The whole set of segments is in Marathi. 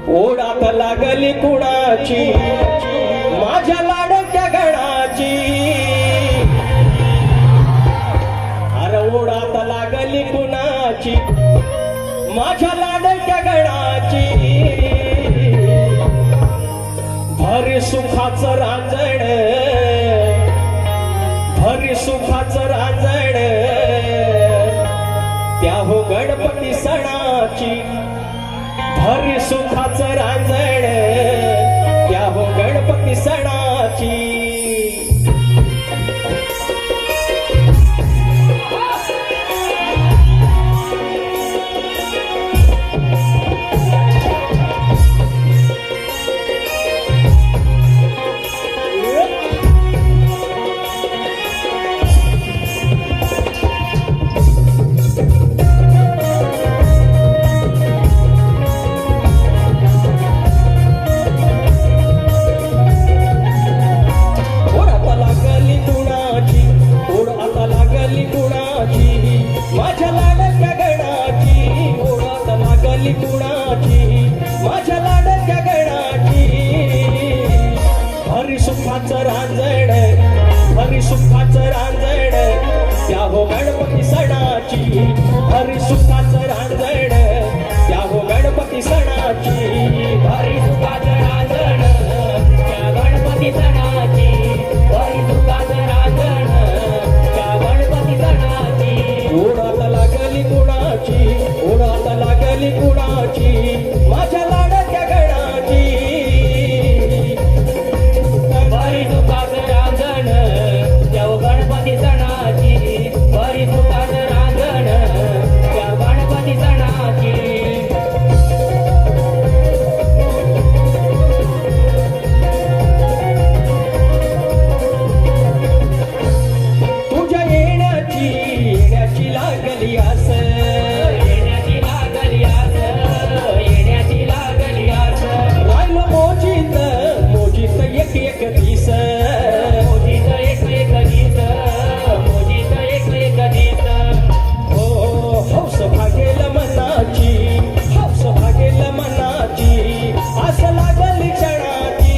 ओढात लागली कुणाची माझ्या लाडक्या गणाची, अरे ओढात लागली कुणाची माझ्या लाडक्या गणाची, भरी सुखाचं रांजण, भरी सुखाचं रांजण त्या हो गणपती सणाची, भरी सुखाचं रांजण त्या हो गणपती सणाची. माझ्या लाडक्या गणाची ओढात लागली कुणाची, माझ्या लाडक्या गणाची, भरी सुखाचं रांजण, भरी सुखाचं रांजण त्या हो गणपती सणाची, भरी सुखाचं रांजण त्या हो गणपती सणाची, भरी सुखाचं रांजण त्या गणपती सणाची, भरी सुखाचं रांजण त्या गणपती सणाची. ओढात लागली कुणाची, ओढात लागली कुणाची, माझ्या लाडक्या गणाची, भरी सुखाचं रांजण त्या गणपती सणाची, भरी सुखाचं रांजण त्या गणपती सणाची. तुझ्या येण्याची लागली आस, येण्याची लागली आस, येण्याची लागली आस, राहिलं मोजीत मोजीत एक एक दिस, मोजीत एक एक दिस, मोजीत एक एक दिस. हो हौस भागेल मनाची, हौस भागेल मनाची, आस लागली क्षणाची,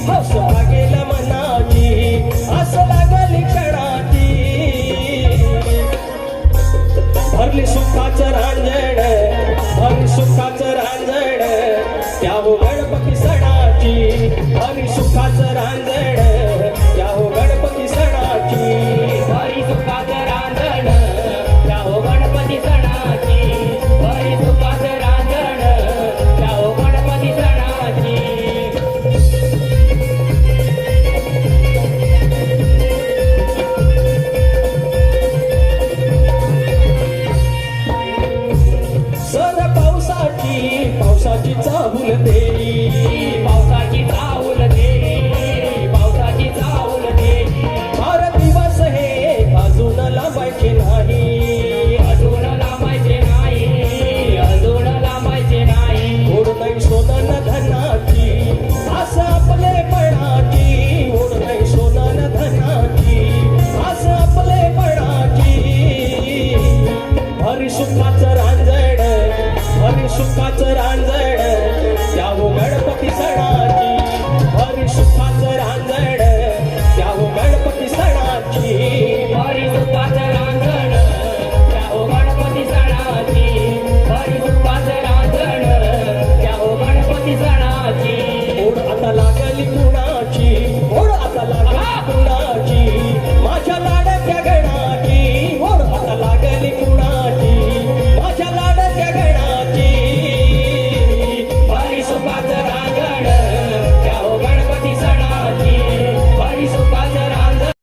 हौस भागेल मनाची, आस लागली क्षणाची, भरली सुखाचं रांजण, भरली सुखाचं रांजण त्या हो गणपती सणाची, भरली सुखाचं रांजण त्या हो गणपती सणाची, भरी सुखाचं रांजण त्या हो गणपती सणाची, भरी सुखाचं रांजण त्या हो गणपती सणाची. सर पावसाची पावसाची चाहूल